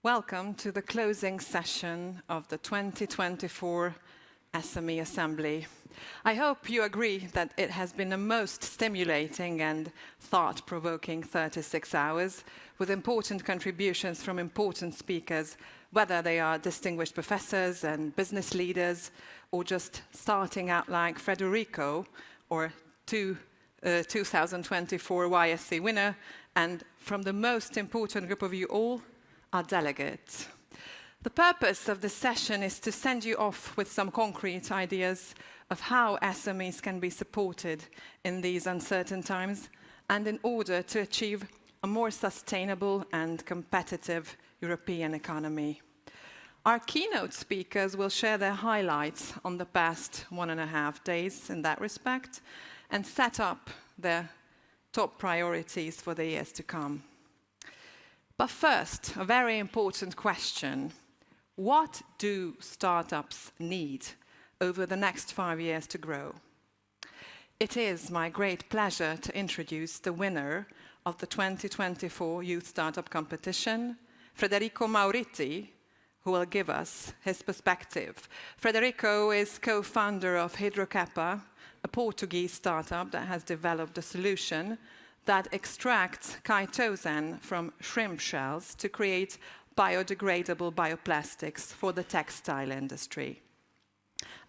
Welcome to the closing session of the 2024 SME Assembly. I hope you agree that it has been a most stimulating and thought-provoking 36 hours with important contributions from important speakers, whether they are distinguished professors and business leaders or just starting out like Federico or 2024 YSC winner, and from the most important group of you all, our delegates. The purpose of this session is to send you off with some concrete ideas of how SMEs can be supported in these uncertain times and in order to achieve a more sustainable and competitive European economy. Our keynote speakers will share their highlights on the past 1.5 days in that respect and set up their top priorities for the years to come. But first, a very important question. What do startups need over the next 5 years to grow? It is my great pleasure to introduce the winner of the 2024 Youth Startup Competition, Federico Mauriti, who will give us his perspective. Federico is co-founder of Hidrocapa, a Portuguese startup that has developed a solution that extracts chitosan from shrimp shells to create biodegradable bioplastics for the textile industry.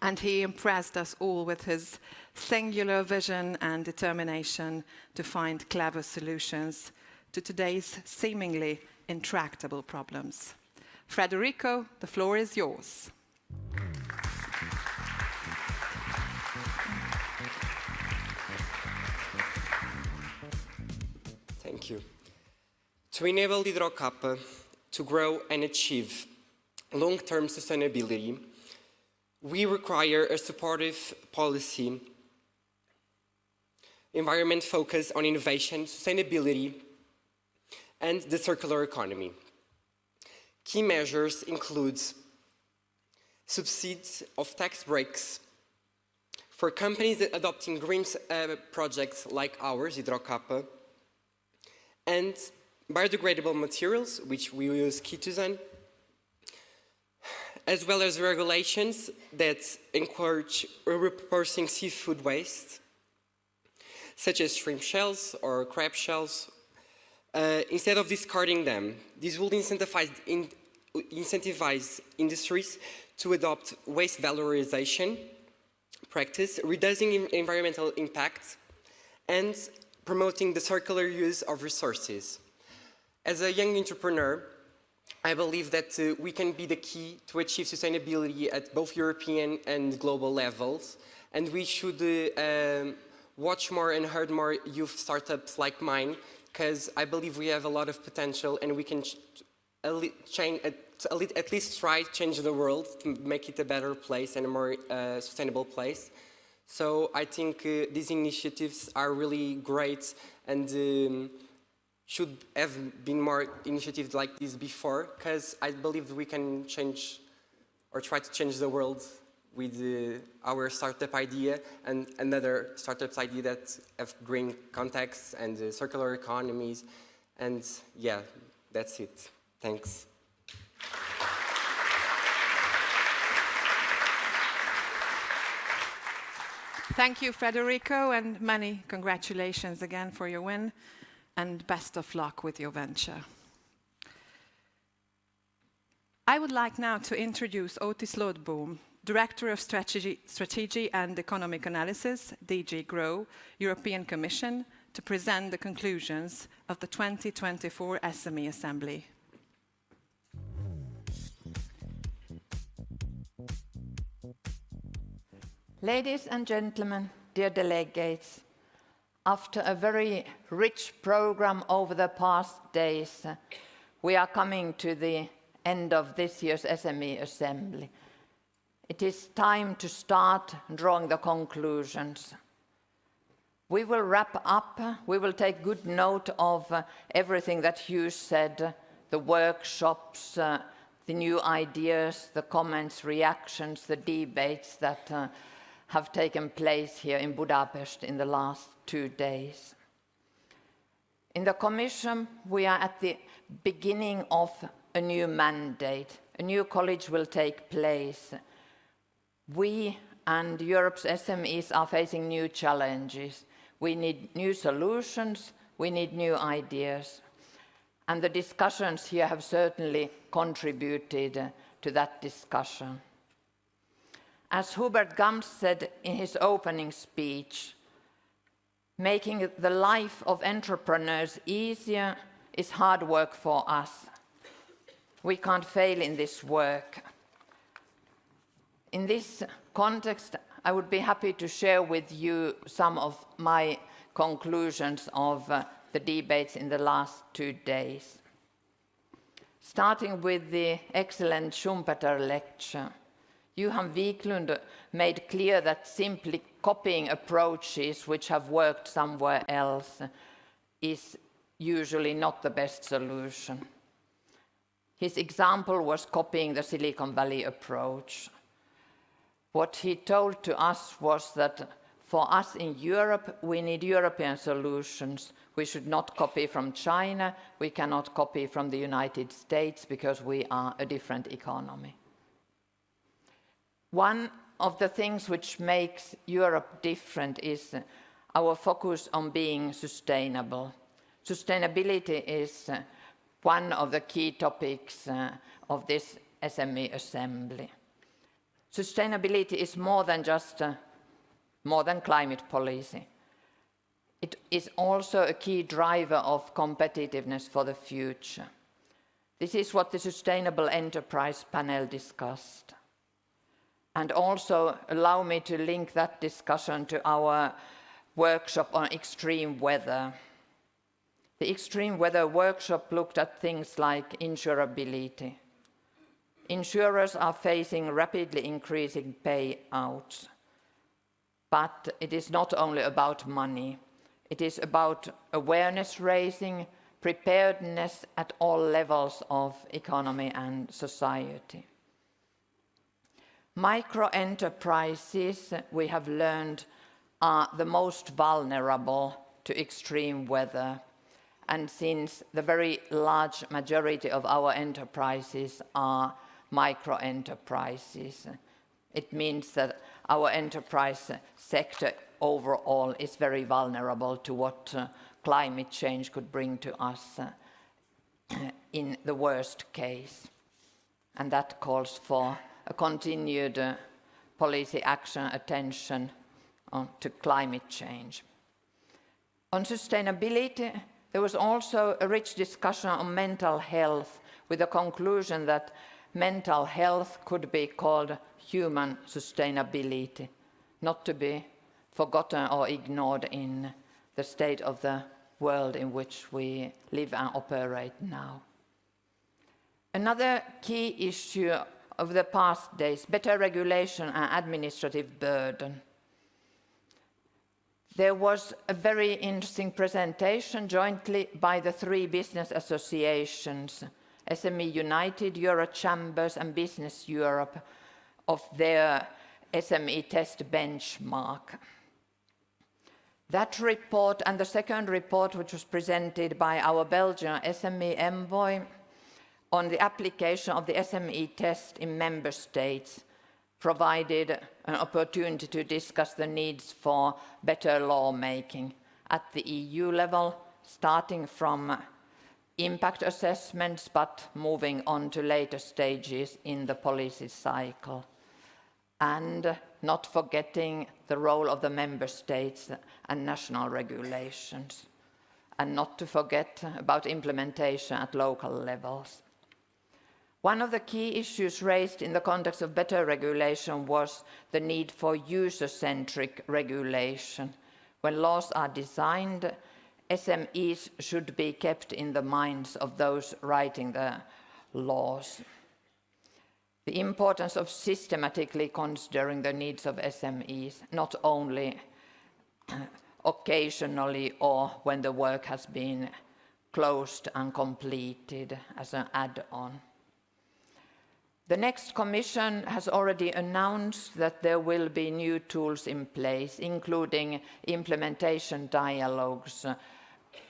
And he impressed us all with his singular vision and determination to find clever solutions to today's seemingly intractable problems. Federico, the floor is yours. Thank you. To enable Hidrocapa to grow and achieve long-term sustainability, we require a supportive policy, environment focused on innovation, sustainability, and the circular economy. Key measures include subsidies of tax breaks for companies adopting green projects like ours, Hidrocapa, and biodegradable materials, which we use chitosan, as well as regulations that encourage repurposing seafood waste, such as shrimp shells or crab shells, instead of discarding them. This will incentivize industries to adopt waste valorization practice, reducing environmental impact, and promoting the circular use of resources. As a young entrepreneur, I believe that we can be the key to achieve sustainability at both European and global levels, and we should watch more and heard more youth startups like mine, because I believe we have a lot of potential and we can at least try to change the world to make it a better place and a more sustainable place. So I think these initiatives are really great and should have been more initiatives like this before, because I believe we can change or try to change the world with our startup idea and another startups idea that have green contexts and circular economies. And yeah, that's it. Thanks. Thank you, Federico, and many congratulations again for your win, and best of luck with your venture. I would like now to introduce Otis Lodboom, Director of Strategy and Economic Analysis, DG GROW, European Commission, to present the conclusions of the 2024 SME Assembly. Ladies and gentlemen, dear delegates, after a very rich program over the past days, we are coming to the end of this year's SME Assembly. It is time to start drawing the conclusions. We will wrap up, we will take good note of everything that Hugh said, the workshops, the new ideas, the comments, reactions, the debates that have taken place here in Budapest in the last 2 days. In the Commission, we are at the beginning of a new mandate. A new college will take place. We and Europe's SMEs are facing new challenges. We need new solutions, we need new ideas. And the discussions here have certainly contributed to that discussion. As Hubert Gams said in his opening speech, making the life of entrepreneurs easier is hard work for us. We can't fail in this work. In this context, I would be happy to share with you some of my conclusions of the debates in the last 2 days. Starting with the excellent Schumpeter lecture, Johan Wiklund made clear that simply copying approaches which have worked somewhere else is usually not the best solution. His example was copying the Silicon Valley approach. What he told to us was that for us in Europe, we need European solutions. We should not copy from China. We cannot copy from the United States because we are a different economy. One of the things which makes Europe different is our focus on being sustainable. Sustainability is one of the key topics of this SME Assembly. Sustainability is more than climate policy. It is also a key driver of competitiveness for the future. This is what the Sustainable Enterprise panel discussed. And also allow me to link that discussion to our workshop on extreme weather. The extreme weather workshop looked at things like insurability. Insurers are facing rapidly increasing payouts. But it is not only about money. It is about awareness raising, preparedness at all levels of economy and society. Micro-enterprises, we have learned, are the most vulnerable to extreme weather. And since the very large majority of our enterprises are micro-enterprises, it means that our enterprise sector overall is very vulnerable to what climate change could bring to us in the worst case. And that calls for a continued policy action attention to climate change. On sustainability, there was also a rich discussion on mental health with the conclusion that mental health could be called human sustainability, not to be forgotten or ignored in the state of the world in which we live and operate now. Another key issue of the past days, better regulation and administrative burden. There was a very interesting presentation jointly by the 3 business associations, SME United, Euro Chambers and Business Europe, of their SME test benchmark. That report and the second report, which was presented by our Belgian SME envoy on the application of the SME test in member states, provided an opportunity to discuss the needs for better lawmaking at the EU level, starting from impact assessments, but moving on to later stages in the policy cycle. And not forgetting the role of the member states and national regulations. And not to forget about implementation at local levels. One of the key issues raised in the context of better regulation was the need for user-centric regulation. When laws are designed, SMEs should be kept in the minds of those writing the laws. The importance of systematically considering the needs of SMEs, not only occasionally or when the work has been closed and completed as an add-on. The next Commission has already announced that there will be new tools in place, including implementation dialogues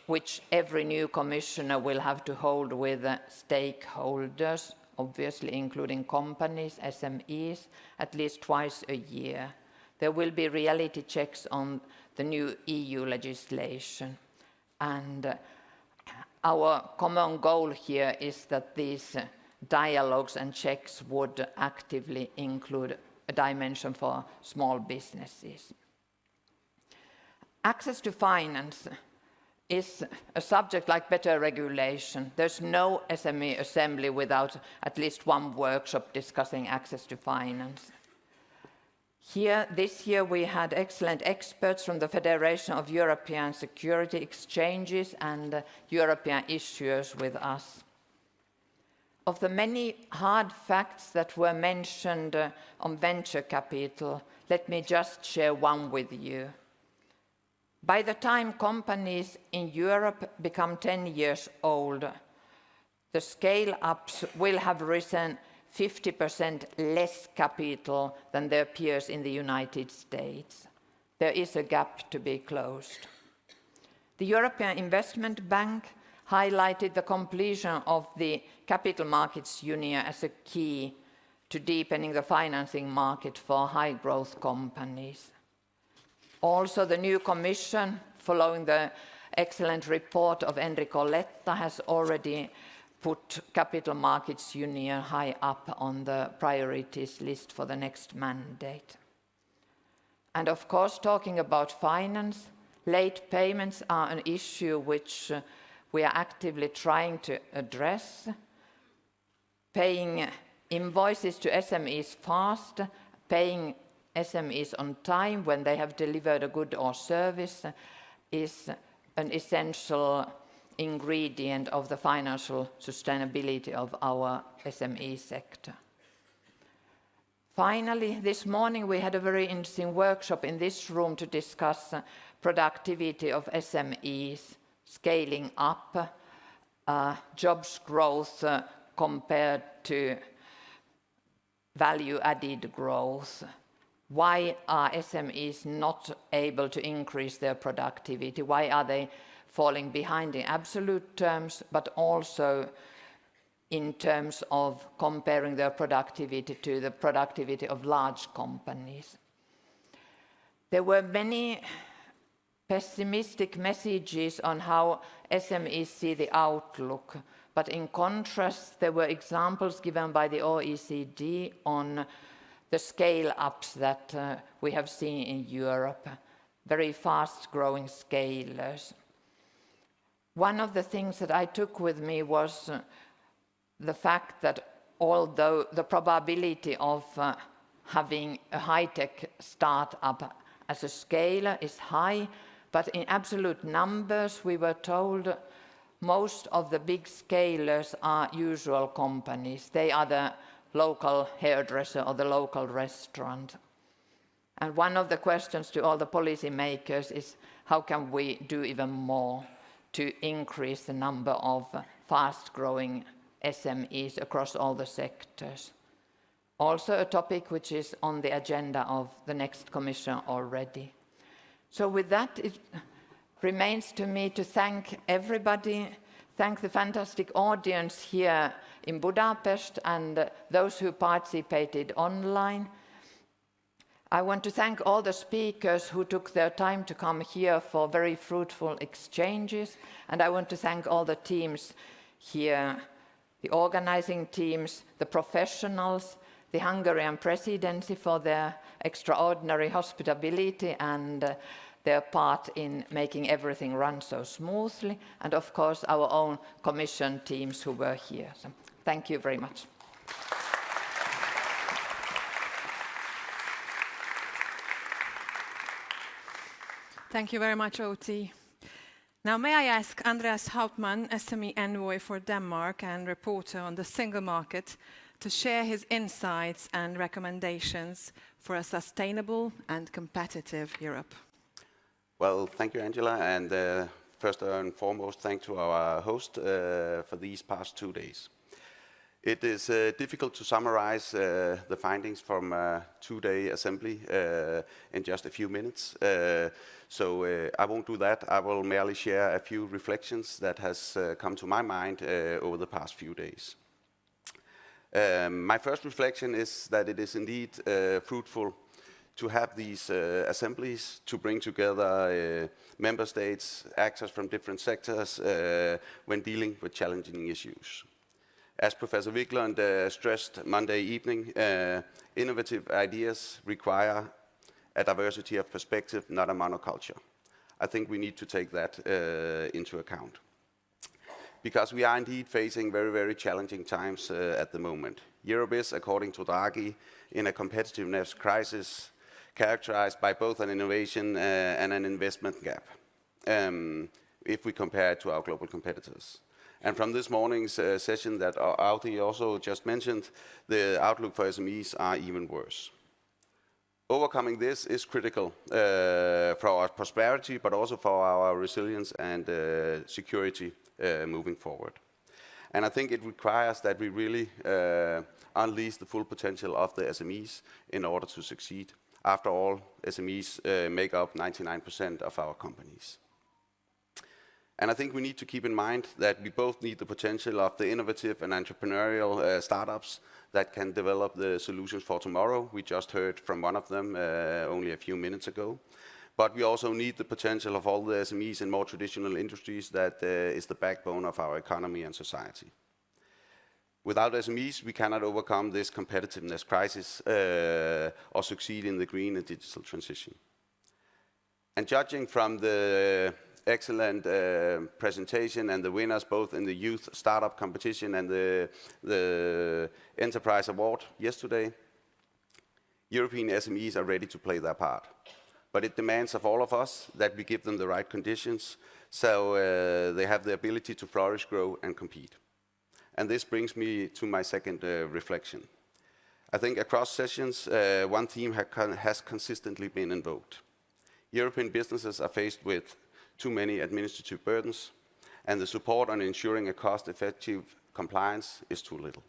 which every new commissioner will have to hold with stakeholders, obviously including companies, SMEs, at least twice a year. There will be reality checks on the new EU legislation. And our common goal here is that these dialogues and checks would actively include a dimension for small businesses. Access to finance is a subject like better regulation. There's no SME Assembly without at least one workshop discussing access to finance. Here, this year, we had excellent experts from the Federation of European Security Exchanges and European issuers with us. Of the many hard facts that were mentioned on venture capital, let me just share one with you. By the time companies in Europe become 10 years old, the scale-ups will have risen 50% less capital than their peers in the United States. There is a gap to be closed. The European Investment Bank highlighted the completion of the Capital Markets Union as a key to deepening the financing market for high-growth companies. Also, the new Commission, following the excellent report of Enrico Letta, has already put Capital Markets Union high up on the priorities list for the next mandate. And of course, talking about finance, late payments are an issue which we are actively trying to address. Paying invoices to SMEs fast, paying SMEs on time when they have delivered a good or service is an essential ingredient of the financial sustainability of our SME sector. Finally, this morning we had a very interesting workshop in this room to discuss productivity of SMEs, scaling up, jobs growth compared to value-added growth. Why are SMEs not able to increase their productivity? Why are they falling behind in absolute terms, but also in terms of comparing their productivity to the productivity of large companies? There were many pessimistic messages on how SMEs see the outlook, but in contrast, there were examples given by the OECD on the scale-ups that we have seen in Europe, very fast-growing scalers. One of the things that I took with me was the fact that although the probability of having a high-tech startup as a scaler is high, but in absolute numbers, we were told most of the big scalers are usual companies. They are the local hairdresser or the local restaurant. And one of the questions to all the policymakers is how can we do even more to increase the number of fast-growing SMEs across all the sectors? Also a topic which is on the agenda of the next Commission already. So with that, it remains to me to thank everybody, thank the fantastic audience here in Budapest and those who participated online. I want to thank all the speakers who took their time to come here for very fruitful exchanges, and I want to thank all the teams here, the organizing teams, the professionals, the Hungarian Presidency for their extraordinary hospitality and their part in making everything run so smoothly, and of course our own Commission teams who were here. So, thank you very much. Thank you very much, Outi. Now, may I ask Andreas Hauptmann, SME envoy for Denmark and reporter on the single market, to share his insights and recommendations for a sustainable and competitive Europe. Well, thank you, Angela, and first and foremost, thank to our host for these past 2 days. It is difficult to summarize the findings from a two-day assembly in just a few minutes. So I won't do that. I will merely share a few reflections that has come to my mind over the past few days. My first reflection is that it is indeed fruitful to have these assemblies to bring together member states, actors from different sectors when dealing with challenging issues. As Professor Wigland stressed Monday evening, innovative ideas require a diversity of perspective, not a monoculture. I think we need to take that into account. Because we are indeed facing very, very challenging times at the moment. Europe is, according to Draghi, in a competitiveness crisis characterized by both an innovation and an investment gap, if we compare it to our global competitors. And from this morning's session that Audi also just mentioned, the outlook for SMEs are even worse. Overcoming this is critical for our prosperity, but also for our resilience and security moving forward. And I think it requires that we really unleash the full potential of the SMEs in order to succeed. After all, SMEs make up 99% of our companies. And I think we need to keep in mind that we both need the potential of the innovative and entrepreneurial startups that can develop the solutions for tomorrow. We just heard from one of them only a few minutes ago. But we also need the potential of all the SMEs in more traditional industries that is the backbone of our economy and society. Without SMEs, we cannot overcome this competitiveness crisis or succeed in the green and digital transition. And judging from the excellent presentation and the winners both in the youth startup competition and the enterprise award yesterday, European SMEs are ready to play their part. But it demands of all of us that we give them the right conditions so they have the ability to flourish, grow and compete. And this brings me to my second reflection. I think across sessions, one theme has consistently been invoked. European businesses are faced with too many administrative burdens, and the support on ensuring a cost-effective compliance is too little.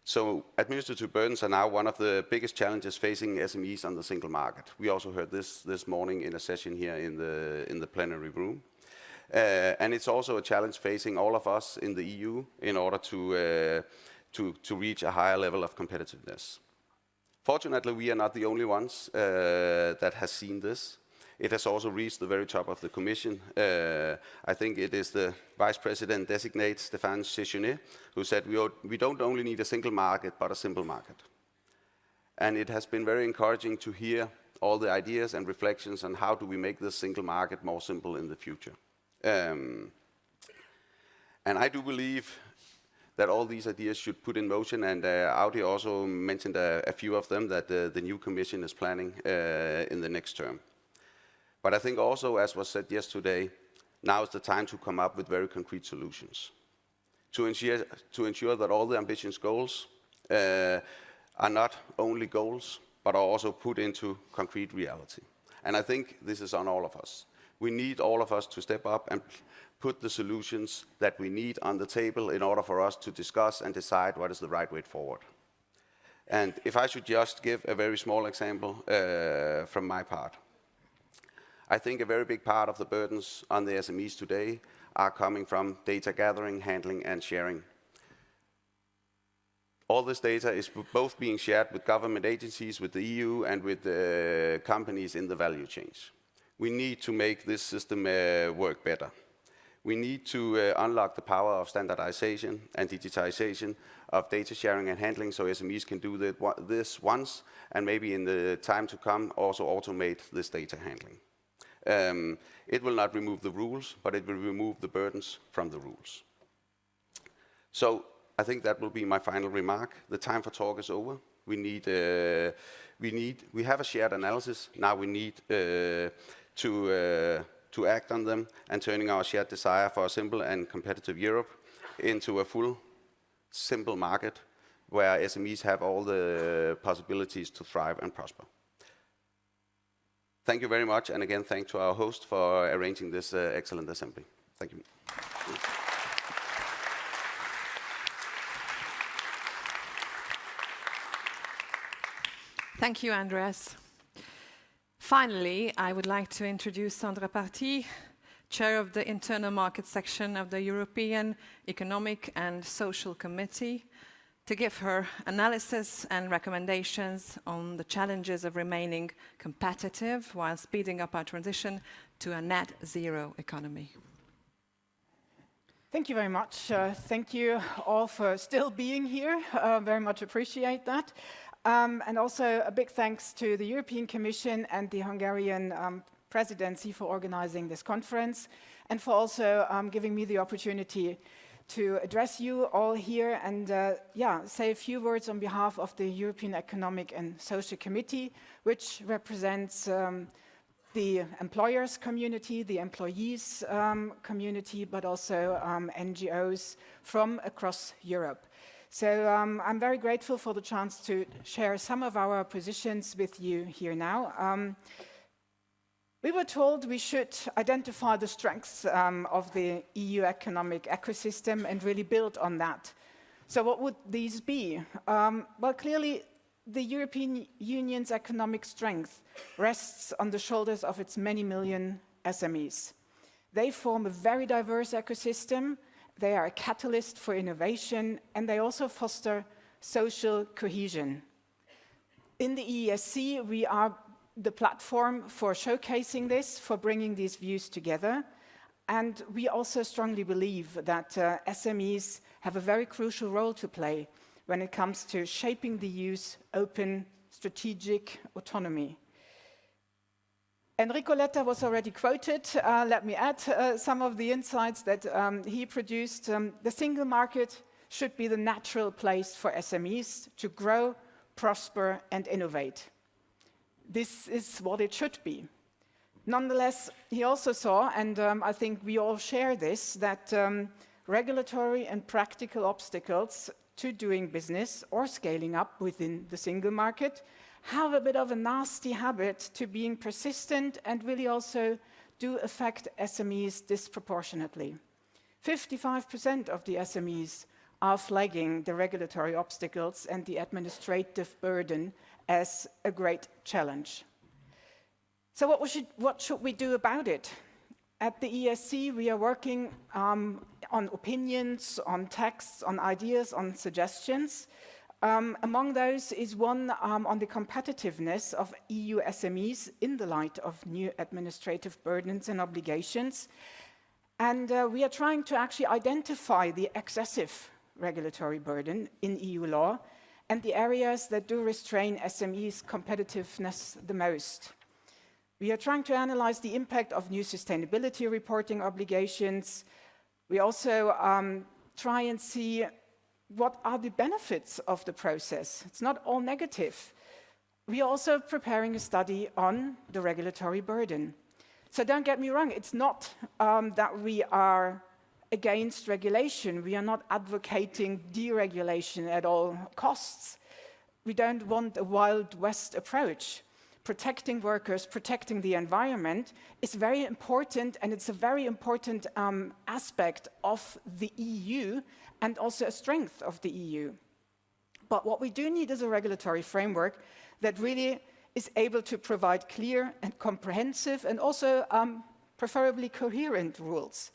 So administrative burdens are now one of the biggest challenges facing SMEs on the single market. We also heard this morning in a session here in the plenary room. And it's also a challenge facing all of us in the EU in order to reach a higher level of competitiveness. Fortunately, we are not the only ones that has seen this. It has also reached the very top of the Commission. I think it is the Vice President designate, Stéphane Séjourné, who said we don't only need a single market, but a simple market. And it has been very encouraging to hear all the ideas and reflections on how do we make this single market more simple in the future. And I do believe that all these ideas should put in motion, and Audi also mentioned a few of them that the new Commission is planning in the next term. But I think also, as was said yesterday, now is the time to come up with very concrete solutions to ensure that all the ambitious goals are not only goals, but are also put into concrete reality. And I think this is on all of us. We need all of us to step up and put the solutions that we need on the table in order for us to discuss and decide what is the right way forward. And if I should just give a very small example from my part, I think a very big part of the burdens on the SMEs today are coming from data gathering, handling, and sharing. All this data is both being shared with government agencies, with the EU, and with the companies in the value chains. We need to make this system work better. We need to unlock the power of standardization and digitization of data sharing and handling so SMEs can do this once, and maybe in the time to come also automate this data handling. It will not remove the rules, but it will remove the burdens from the rules. So I think that will be my final remark. The time for talk is over. We have a shared analysis. Now we need to act on them and turning our shared desire for a simple and competitive Europe into a full, simple market where SMEs have all the possibilities to thrive and prosper. Thank you very much, and again, thanks to our host for arranging this excellent assembly. Thank you. Thank you, Andreas. Finally, I would like to introduce Sandra Parti, Chair of the Internal Market section of the European Economic and Social Committee, to give her analysis and recommendations on the challenges of remaining competitive while speeding up our transition to a net zero economy. Thank you very much. Thank you all for still being here. Very much appreciate that. And also a big thanks to the European Commission and the Hungarian Presidency for organizing this conference, and for also giving me the opportunity to address you all here and say a few words on behalf of the European Economic and Social Committee, which represents the employers community, the employees community, but also NGOs from across Europe. So I'm very grateful for the chance to share some of our positions with you here now. We were told we should identify the strengths of the EU economic ecosystem and really build on that. So what would these be? Well, clearly, the European Union's economic strength rests on the shoulders of its many million SMEs. They form a very diverse ecosystem. They are a catalyst for innovation, and they also foster social cohesion. In the EESC, we are the platform for showcasing this, for bringing these views together. And we also strongly believe that SMEs have a very crucial role to play when it comes to shaping the EU's open strategic autonomy. Enrico Letta was already quoted. Let me add some of the insights that he produced. The single market should be the natural place for SMEs to grow, prosper, and innovate. This is what it should be. Nonetheless, he also saw, and I think we all share this, that regulatory and practical obstacles to doing business or scaling up within the single market have a bit of a nasty habit to being persistent and really also do affect SMEs disproportionately. 55% of the SMEs are flagging the regulatory obstacles and the administrative burden as a great challenge. So what should we do about it? At the ESC, we are working on opinions, on texts, on ideas, on suggestions. Among those is one on the competitiveness of EU SMEs in the light of new administrative burdens and obligations. And we are trying to actually identify the excessive regulatory burden in EU law and the areas that do restrain SMEs' competitiveness the most. We are trying to analyze the impact of new sustainability reporting obligations. We also try and see what are the benefits of the process. It's not all negative. We are also preparing a study on the regulatory burden. So don't get me wrong, it's not that we are against regulation. We are not advocating deregulation at all costs. We don't want a Wild West approach. Protecting workers, protecting the environment is very important, and it's a very important aspect of the EU and also a strength of the EU. But what we do need is a regulatory framework that really is able to provide clear and comprehensive and also preferably coherent rules.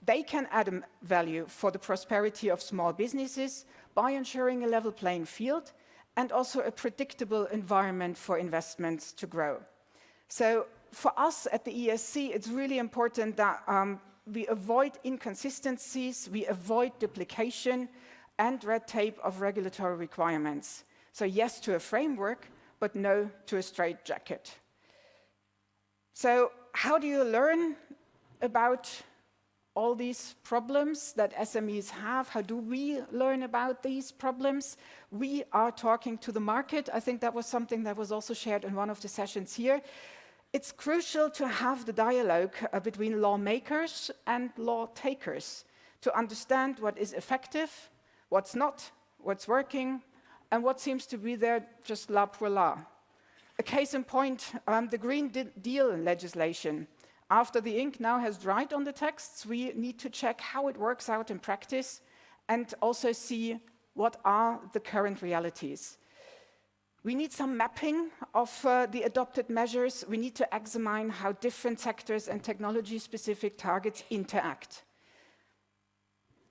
They can add value for the prosperity of small businesses by ensuring a level playing field and also a predictable environment for investments to grow. So for us at the ESC, it's really important that we avoid inconsistencies, we avoid duplication and red tape of regulatory requirements. So yes to a framework, but no to a straitjacket. So how do you learn about all these problems that SMEs have? How do we learn about these problems? We are talking to the market. I think that was something that was also shared in one of the sessions here. It's crucial to have the dialogue between lawmakers and law takers to understand what is effective, what's not, what's working, and what seems to be there just la pour la. A case in point, the Green Deal legislation. After the ink now has dried on the texts, we need to check how it works out in practice and also see what are the current realities. We need some mapping of the adopted measures. We need to examine how different sectors and technology-specific targets interact.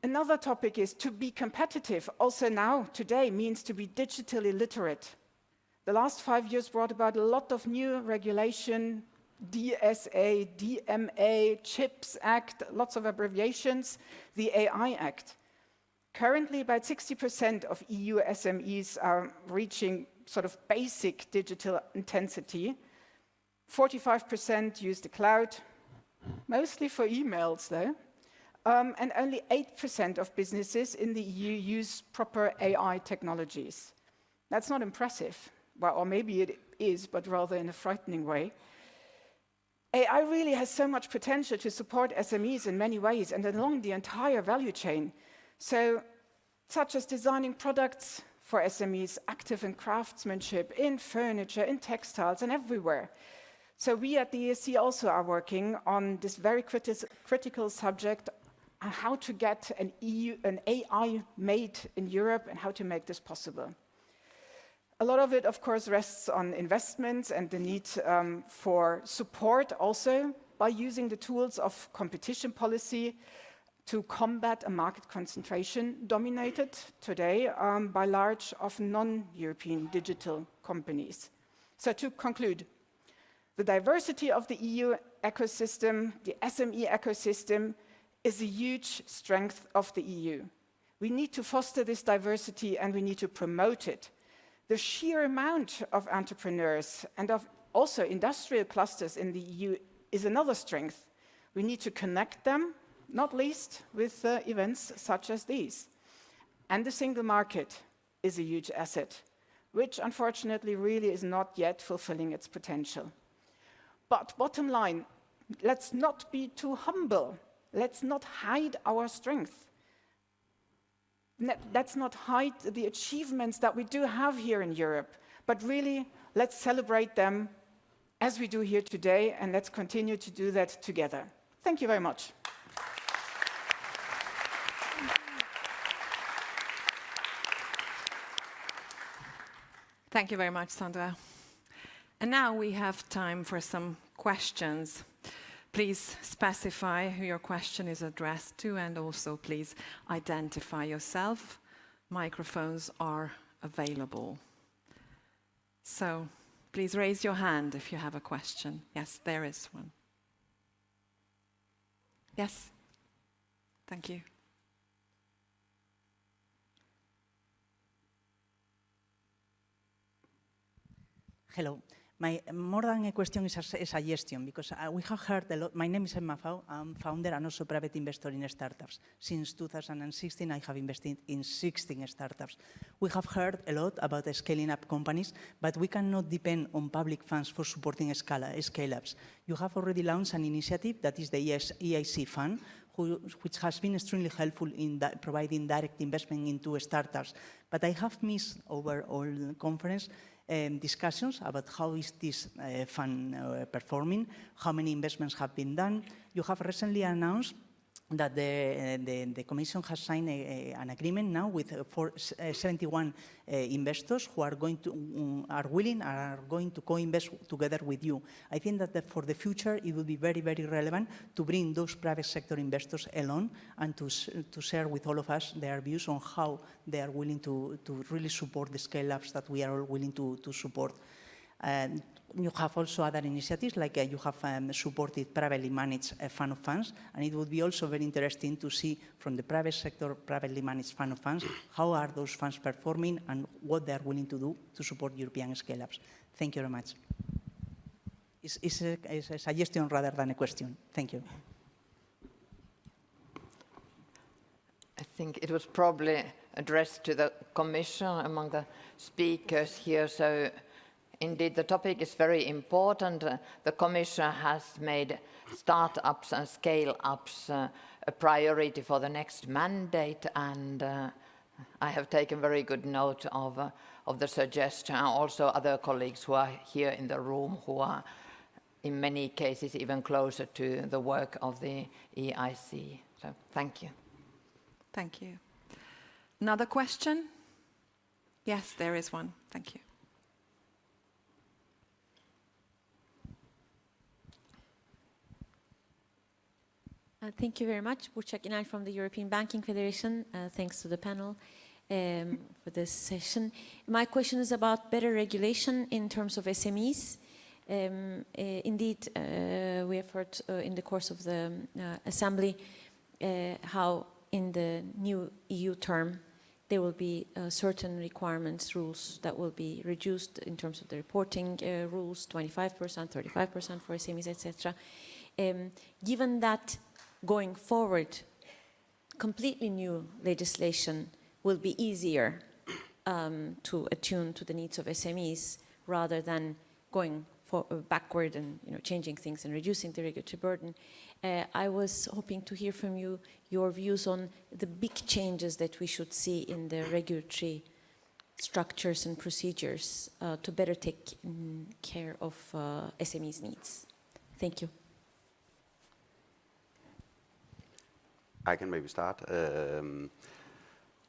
Another topic is to be competitive. Also now, today, means to be digitally literate. The last 5 years brought about a lot of new regulation, DSA, DMA, CHIPS Act, lots of abbreviations, the AI Act. Currently, about 60% of EU SMEs are reaching sort of basic digital intensity. 45% use the cloud, mostly for emails though. And only 8% of businesses in the EU use proper AI technologies. That's not impressive. Well, or maybe it is, but rather in a frightening way. AI really has so much potential to support SMEs in many ways and along the entire value chain. So, such as designing products for SMEs, active in craftsmanship, in furniture, in textiles, and everywhere. So we at the ESC also are working on this very critical subject, how to get an AI made in Europe and how to make this possible. A lot of it, of course, rests on investments and the need for support also by using the tools of competition policy to combat a market concentration dominated today by large, often non-European digital companies. So to conclude, the diversity of the EU ecosystem, the SME ecosystem, is a huge strength of the EU. We need to foster this diversity and we need to promote it. The sheer amount of entrepreneurs and of also industrial clusters in the EU is another strength. We need to connect them, not least with events such as these. And the single market is a huge asset, which unfortunately really is not yet fulfilling its potential. But bottom line, let's not be too humble. Let's not hide our strength. Let's not hide the achievements that we do have here in Europe, but really let's celebrate them as we do here today, and let's continue to do that together. Thank you very much. Thank you very much, Sandra. And now we have time for some questions. Please specify who your question is addressed to, and also please identify yourself. Microphones are available. So please raise your hand if you have a question. Yes, there is one. Yes. Thank you. Hello. More than a question is a suggestion, because we have heard a lot. My name is Emma Fau. I'm founder and also private investor in startups. Since 2016, I have invested in 16 startups. We have heard a lot about scaling up companies, but we cannot depend on public funds for supporting scale-ups. You have already launched an initiative that is the EIC Fund, which has been extremely helpful in providing direct investment into startups. But I have missed over all the conference discussions about how is this fund performing, how many investments have been done. You have recently announced that the Commission has signed an agreement now with 71 investors who are willing and are going to co-invest together with you. I think that for the future it will be very, very relevant to bring those private sector investors along and to share with all of us their views on how they are willing to really support the scale-ups that we are all willing to support. You have also other initiatives, like you have supported privately managed fund of funds, and it would be also very interesting to see from the private sector, privately managed fund of funds, how are those funds performing and what they are willing to do to support European scale-ups. Thank you very much. It's a suggestion rather than a question. Thank you. I think it was probably addressed to the Commission among the speakers here, so indeed, the topic is very important. The Commission has made start-ups and scale-ups a priority for the next mandate, and I have taken very good note of the suggestion. Also, other colleagues who are here in the room who are, in many cases, even closer to the work of the EIC. So, thank you. Thank you. Another question? Yes, there is one. Thank you. Thank you very much. Burçak İnal from the European Banking Federation. Thanks to the panel for this session. My question is about better regulation in terms of SMEs. Indeed, we have heard in the course of the assembly how in the new EU term there will be certain requirements, rules that will be reduced in terms of the reporting rules, 25%, 35% for SMEs, etc. Given that going forward, completely new legislation will be easier to attune to the needs of SMEs rather than going backward and changing things and reducing the regulatory burden. I was hoping to hear from you your views on the big changes that we should see in the regulatory structures and procedures to better take care of SMEs' needs. Thank you. I can maybe start.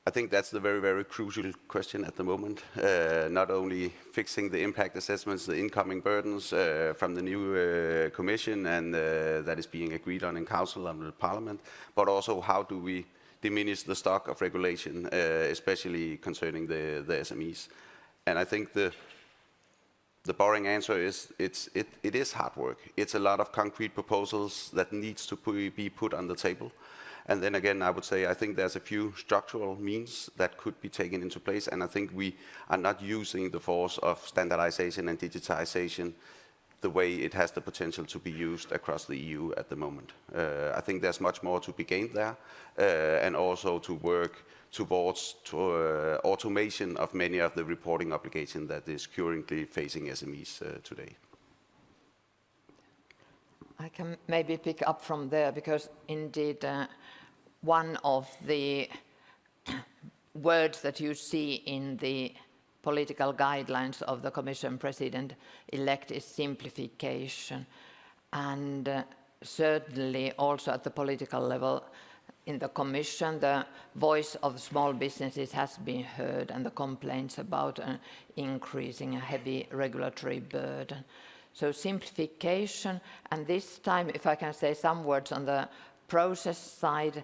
I think that's the very, very crucial question at the moment. Not only fixing the impact assessments, the incoming burdens from the new Commission and that is being agreed on in Council and the Parliament, but also how do we diminish the stock of regulation, especially concerning the SMEs. And I think the boring answer is it is hard work. It's a lot of concrete proposals that needs to be put on the table. And then again, I would say I think there's a few structural means that could be taken into place, and I think we are not using the force of standardization and digitization the way it has the potential to be used across the EU at the moment. I think there's much more to be gained there, and also to work towards automation of many of the reporting obligations that is currently facing SMEs today. I can maybe pick up from there because indeed one of the words that you see in the political guidelines of the Commission President-elect is simplification. And certainly also at the political level in the Commission, the voice of small businesses has been heard and the complaints about an increasing heavy regulatory burden. So simplification, and this time, if I can say some words on the process side,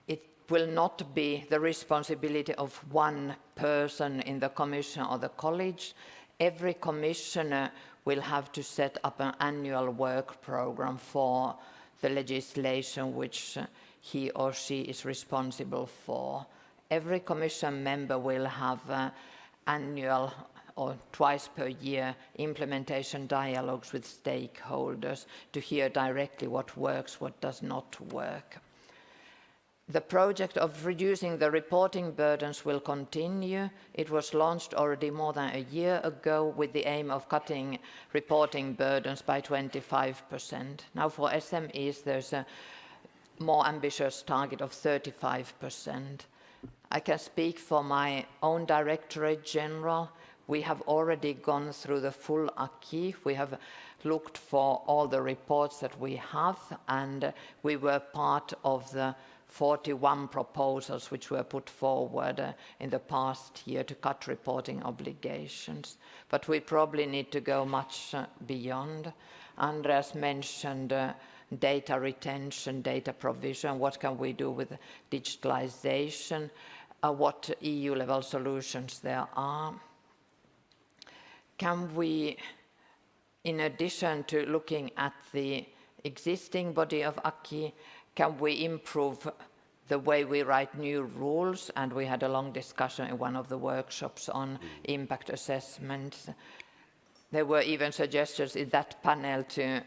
it will not be the responsibility of one person in the Commission or the College. Every Commissioner will have to set up an annual work program for the legislation which he or she is responsible for. Every Commission member will have annual or twice per year implementation dialogues with stakeholders to hear directly what works, what does not work. The project of reducing the reporting burdens will continue. It was launched already more than a year ago with the aim of cutting reporting burdens by 25%. Now for SMEs there's a more ambitious target of 35%. I can speak for my own Directorate General. We have already gone through the full acquis. We have looked for all the reports that we have, and we were part of the 41 proposals which were put forward in the past year to cut reporting obligations. But we probably need to go much beyond. Andreas mentioned data retention, data provision. What can we do with digitalization? What EU-level solutions there are? Can we, in addition to looking at the existing body of acquis, can we improve the way we write new rules? And we had a long discussion in one of the workshops on impact assessments. There were even suggestions in that panel to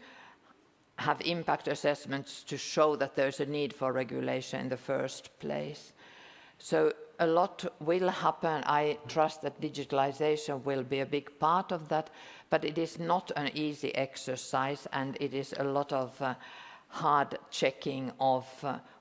have impact assessments to show that there's a need for regulation in the first place. So a lot will happen. I trust that digitalization will be a big part of that, but it is not an easy exercise, and it is a lot of hard checking of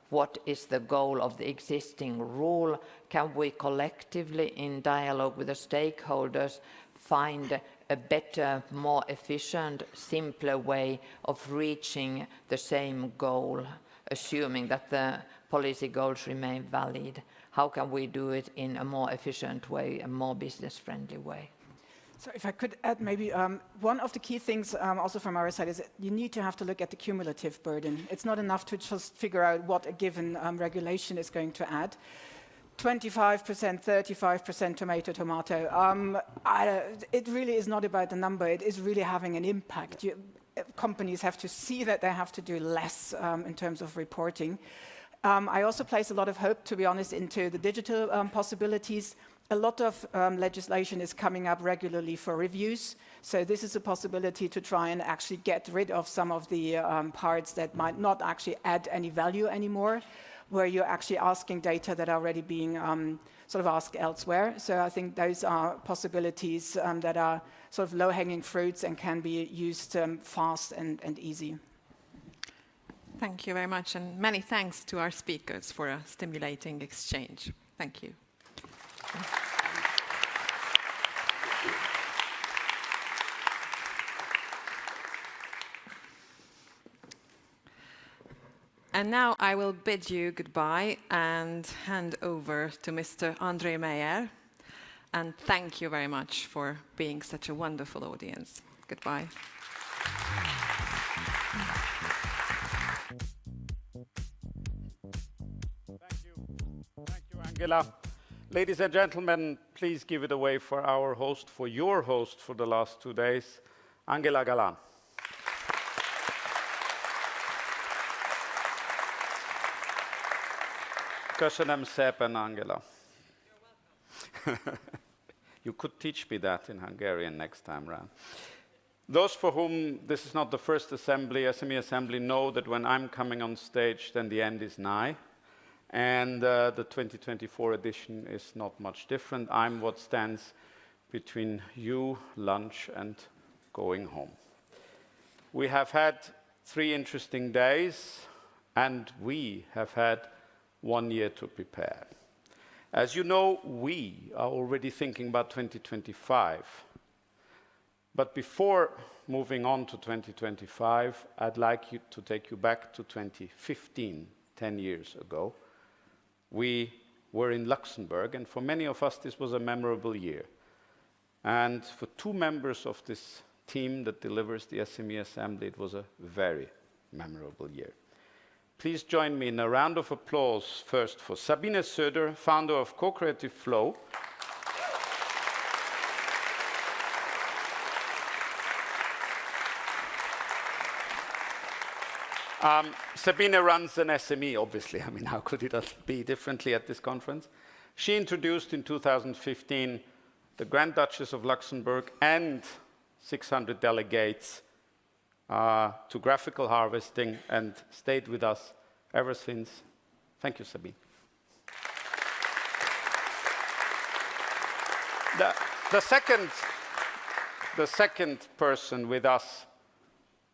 what is the goal of the existing rule. Can we collectively, in dialogue with the stakeholders, find a better, more efficient, simpler way of reaching the same goal, assuming that the policy goals remain valid? How can we do it in a more efficient way, a more business-friendly way? So if I could add maybe one of the key things also from our side is that you need to have to look at the cumulative burden. It's not enough to just figure out what a given regulation is going to add. 25%, 35% tomato. It really is not about the number. It is really having an impact. Companies have to see that they have to do less in terms of reporting. I also place a lot of hope, to be honest, into the digital possibilities. A lot of legislation is coming up regularly for reviews. So this is a possibility to try and actually get rid of some of the parts that might not actually add any value anymore, where you're actually asking data that are already being sort of asked elsewhere. So I think those are possibilities that are sort of low-hanging fruits and can be used fast and easy. Thank you very much, and many thanks to our speakers for a stimulating exchange. Thank you. And now I will bid you goodbye and hand over to Mr. André Meyer. And thank you very much for being such a wonderful audience. Goodbye. Thank you, Angela. Ladies and gentlemen, please give it away for our host, for your host for the last 2 days, Angela Galán. Köszönöm szépen, Angela. You could teach me that in Hungarian next time round. Those for whom this is not the first assembly, SME Assembly, know that when I'm coming on stage, then the end is nigh. And the 2024 edition is not much different. I'm what stands between you, lunch, and going home. We have had 3 interesting days, and we have had 1 year to prepare. As you know, we are already thinking about 2025. But before moving on to 2025, I'd like to take you back to 2015, 10 years ago. We were in Luxembourg, and for many of us, this was a memorable year. And for 2 members of this team that delivers the SME Assembly, it was a very memorable year. Please join me in a round of applause first for Sabine Söder, founder of Co-Creative Flow. Sabine runs an SME, obviously. I mean, how could it be differently at this conference? She introduced in 2015 the Grand Duchess of Luxembourg and 600 delegates to graphical harvesting and stayed with us ever since. Thank you, Sabine. The second person with us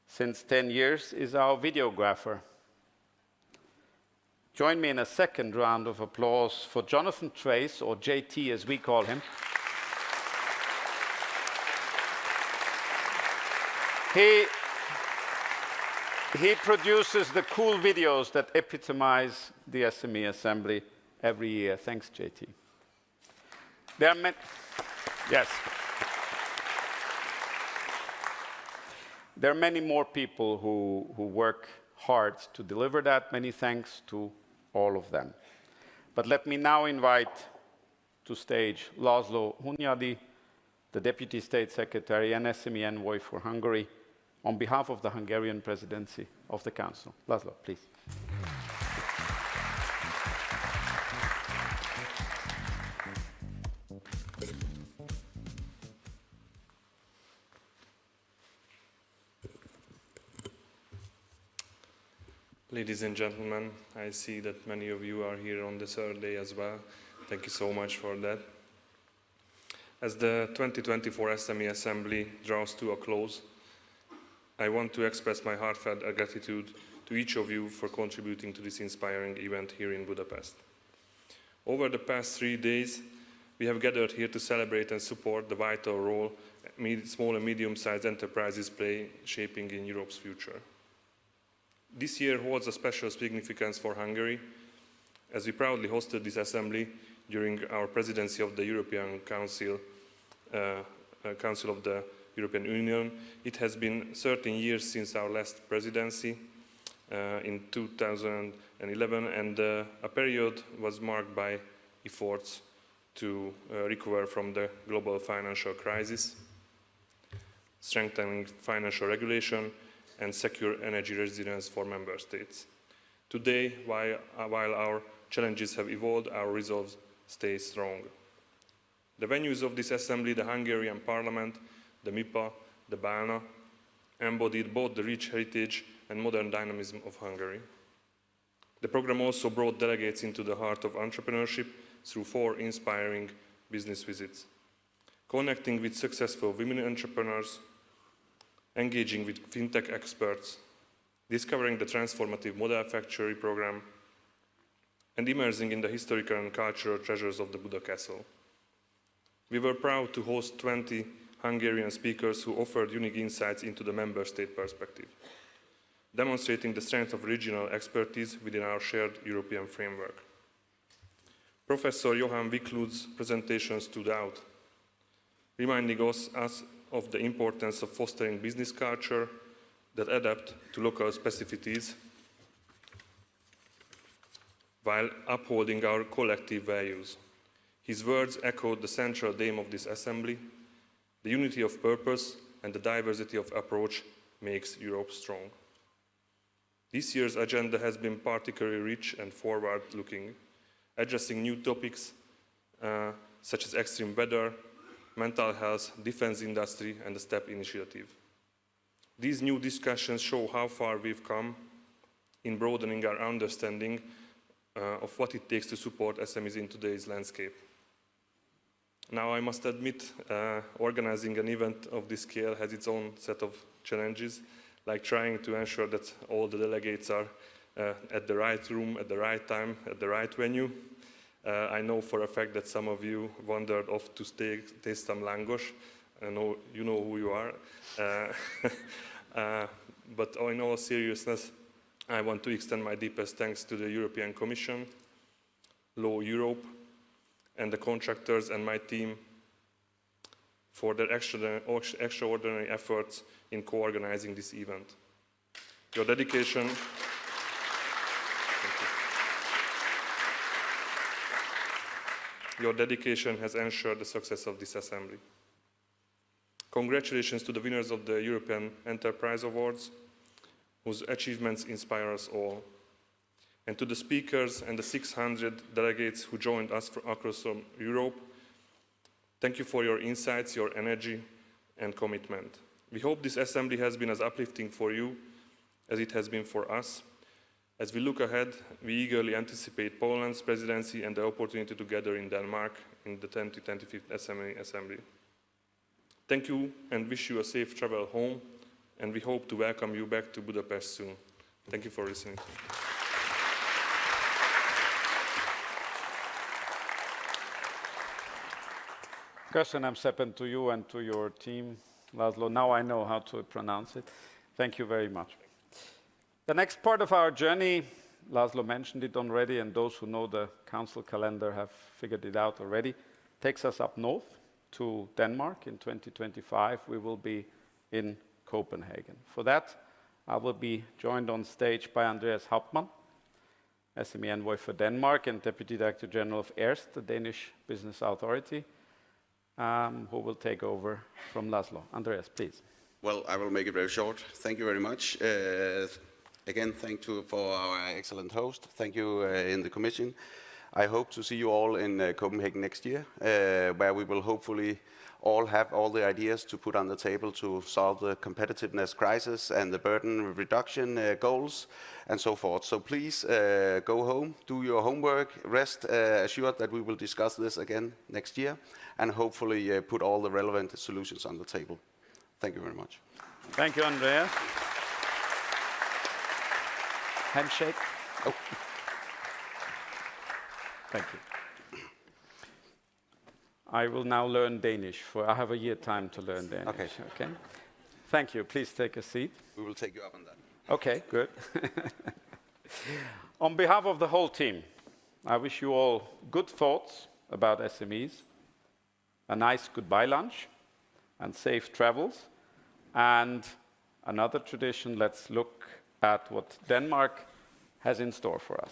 since 10 years is our videographer. Join me in a second round of applause for Jonathan Trace, or JT as we call him. He produces the cool videos that epitomize the SME Assembly every year. Thanks, JT. There are many. Yes. There are many more people who work hard to deliver that. Many thanks to all of them. But let me now invite to stage László Hunyadi, the Deputy State Secretary and SME envoy for Hungary, on behalf of the Hungarian Presidency of the Council. László, please. Ladies and gentlemen, I see that many of you are here on the 3rd day as well. Thank you so much for that. As the 2024 SME Assembly draws to a close, I want to express my heartfelt gratitude to each of you for contributing to this inspiring event here in Budapest. Over the past 3 days, we have gathered here to celebrate and support the vital role small and medium-sized enterprises play shaping in Europe's future. This year holds a special significance for Hungary, as we proudly hosted this assembly during our presidency of the European Council Council of the European Union. It has been 13 years since our last presidency in 2011, and a period was marked by efforts to recover from the global financial crisis, strengthening financial regulation, and secure energy resilience for member states. Today, while our challenges have evolved, our resolve stays strong. The venues of this assembly, the Hungarian Parliament, the MIPA, the BALNA, embodied both the rich heritage and modern dynamism of Hungary. The program also brought delegates into the heart of entrepreneurship through 4 inspiring business visits, connecting with successful women entrepreneurs, engaging with fintech experts, discovering the transformative model factory program, and immersing in the historical and cultural treasures of the Buda Castle. We were proud to host 20 Hungarian speakers who offered unique insights into the member state perspective, demonstrating the strength of regional expertise within our shared European framework. Professor Johan Wiklund's presentation stood out, reminding us of the importance of fostering business culture that adapt to local specificities while upholding our collective values. His words echoed the central theme of this assembly: the unity of purpose and the diversity of approach makes Europe strong. This year's agenda has been particularly rich and forward-looking, addressing new topics such as extreme weather, mental health, defense industry, and the STEP initiative. These new discussions show how far we've come in broadening our understanding of what it takes to support SMEs in today's landscape. Now, I must admit, organizing an event of this scale has its own set of challenges, like trying to ensure that all the delegates are at the right room, at the right time, at the right venue. I know for a fact that some of you wandered off to taste some langos. I know you know who you are. But in all seriousness, I want to extend my deepest thanks to the European Commission, Law Europe, and the contractors and my team for their extraordinary efforts in co-organizing this event. Your dedication has ensured the success of this assembly. Congratulations to the winners of the European Enterprise Awards, whose achievements inspire us all. And to the speakers and the 600 delegates who joined us across Europe, thank you for your insights, your energy, and commitment. We hope this assembly has been as uplifting for you as it has been for us. As we look ahead, we eagerly anticipate Poland's presidency and the opportunity to gather in Denmark in the 2025 SME Assembly. Thank you and wish you a safe travel home, and we hope to welcome you back to Budapest soon. Thank you for listening. Köszönöm szépen to you and to your team, Laszlo. Now I know how to pronounce it. Thank you very much. The next part of our journey, Laszlo mentioned it already, and those who know the council calendar have figured it out already, takes us up north to Denmark. In 2025, we will be in Copenhagen. For that, I will be joined on stage by Andreas Hauptmann, SME envoy for Denmark and Deputy Director General of ERST, the Danish Business Authority, who will take over from Laszlo. Andreas, please. Well, I will make it very short. Thank you very much. Again, thank you for our excellent host. Thank you in the Commission. I hope to see you all in Copenhagen next year, where we will hopefully all have all the ideas to put on the table to solve the competitiveness crisis and the burden reduction goals and so forth. So please go home, do your homework, rest assured that we will discuss this again next year and hopefully put all the relevant solutions on the table. Thank you very much. Thank you, Andreas. Handshake. Oh. Thank you. I will now learn Danish. I have a year time to learn Danish. Okay. Thank you. Please take a seat. We will take you up on that. Okay, good. On behalf of the whole team, I wish you all good thoughts about SMEs, a nice goodbye lunch, and safe travels. And another tradition, let's look at what Denmark has in store for us.